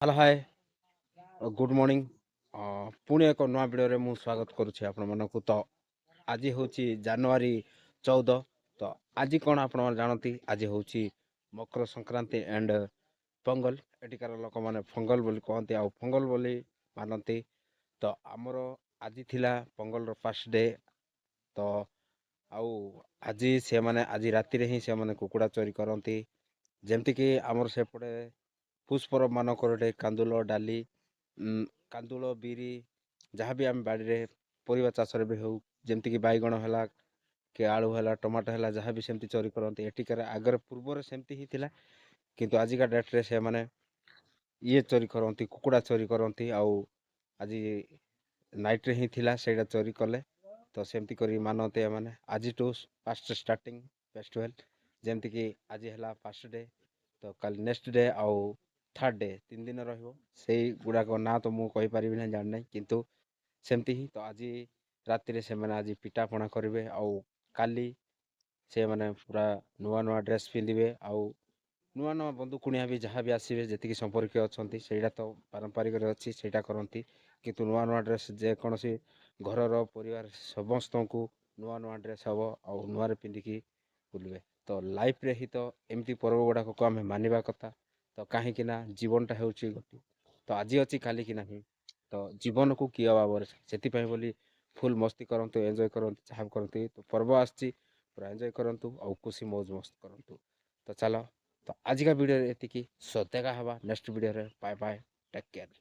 Hello hi good morning. ପୁଣି ଏକ ନୂଆ ଭିଡ଼ିଓରେ ମୁଁ ସ୍ୱାଗତ କରୁଛି ଆପଣମାନଙ୍କୁ। ତ ଆଜି ହେଉଛି ଜାନୁଆରୀ 14। ତ ଆଜି କ'ଣ ଆପଣମାନେ ଜାଣନ୍ତି? ଆଜି ହେଉଛି ମକର ସଂକ୍ରାନ୍ତି ଆଣ୍ଡ ପୋଙ୍ଗଲ। ଏଠିକାର ଲୋକମାନେ ପୋଙ୍ଗଲ ବୋଲି କହନ୍ତି ଆଉ ପୋଙ୍ଗଲ ବୋଲି ମାନନ୍ତି। ତ ଆମର ଆଜି ଥିଲା ପୋଙ୍ଗଲର ଫାର୍ଷ୍ଟ ଡେ। ତ ଆଉ ଆଜି ରାତିରେ ହିଁ ସେମାନେ କୁକୁଡ଼ା ଚୋରି କରନ୍ତି। ଯେମିତିକି ଆମର ସେପଟେ ପୁଷ ପରବ ମାନଙ୍କରେ କାନ୍ଦୁଳ ଡାଲି, କାନ୍ଦୁଳ ବିରି ଯାହାବି ଆମେ ବାଡ଼ିରେ ପରିବା ଚାଷରେ ବି ହେଉ, ଯେମିତିକି ବାଇଗଣ ହେଲା କି ଆଳୁ ହେଲା ଟମାଟୋ ହେଲା ଯାହା ବି ସେମିତି ଚୋରି କରନ୍ତି। ଏଠିକାର ଆଗରେ ପୂର୍ବରେ ସେମିତି ହିଁ ଥିଲା, କିନ୍ତୁ ଆଜିକା ଡେଟ୍ରେ ସେମାନେ ଚୋରି କରନ୍ତି, କୁକୁଡ଼ା ଚୋରି କରନ୍ତି। ଆଉ ଆଜି ନାଇଟ୍ରେ ହିଁ ଥିଲା ସେଇଟା ଚୋରି କଲେ। ତ ସେମିତି କରି ମାନନ୍ତି ଏମାନେ। ଆଜିଠୁ ଫାଷ୍ଟ ଷ୍ଟାର୍ଟିଂ ଫେଷ୍ଟିଭାଲ୍, ଯେମିତିକି ଆଜି ହେଲା ଫାଷ୍ଟ ଡେ, ତ କାଲି ନେକ୍ସଟ ଡେ ଆଉ ଥାର୍ଡ଼ ଡେ 3 ଦିନ ରହିବ। ସେଇଗୁଡ଼ାକ ନାଁ ତ ମୁଁ କହିପାରିବି ନାହିଁ, ଜାଣିନାହିଁ, କିନ୍ତୁ ସେମିତି ହିଁ। ତ ଆଜି ରାତିରେ ସେମାନେ ଆଜି ପିଠାପଣା କରିବେ ଆଉ କାଲି ସେମାନେ ପୁରା ନୂଆ ନୂଆ ଡ୍ରେସ୍ ପିନ୍ଧିବେ ଆଉ ନୂଆ ନୂଆ ବନ୍ଧୁ କୁଣିଆ ବି ଯାହା ବି ଆସିବେ, ଯେତିକି ସମ୍ପର୍କୀୟ ଅଛନ୍ତି ସେଇଟା ତ ପାରମ୍ପରିକରେ ଅଛି, ସେଇଟା କରନ୍ତି। କିନ୍ତୁ ନୂଆ ନୂଆ ଡ୍ରେସ୍ ଯେକୌଣସି ଘରର ପରିବାର ସମସ୍ତଙ୍କୁ ନୂଆ ନୂଆ ଡ୍ରେସ୍ ହେବ ଆଉ ନୂଆରେ ପିନ୍ଧିକି ବୁଲିବେ। ତ ଲାଇଫ୍ରେ ହିଁ ତ ଏମିତି ପର୍ବ ଗୁଡ଼ାକକୁ ଆମେ ମାନିବା କଥା। ତ କାହିଁକି ନା ଜୀବନଟା ହେଉଛି ଗୋଟେ, ତ ଆଜି ଅଛି କାଲି କି ନାହିଁ। ତ ଜୀବନକୁ କିଏ ଭାବରେ, ସେଥିପାଇଁ ବୋଲି ଫୁଲ୍ ମସ୍ତି କରନ୍ତୁ, ଏନ୍ଜୟ କରନ୍ତୁ, ଯାହା କରନ୍ତି। ତ ପର୍ବ ଆସିଛି, ପୁରା ଏନ୍ଜୟ କରନ୍ତୁ ଆଉ ଖୁସି ମୌଜ ମସ୍ତ କରନ୍ତୁ। ତ ଚାଲ, ତ ଆଜିକା ଭିଡ଼ିଓରେ ଏତିକି। ସୋ ଦେଖା ହେବା ନେକ୍ସଟ ଭିଡ଼ିଓରେ। Bye bye, take care.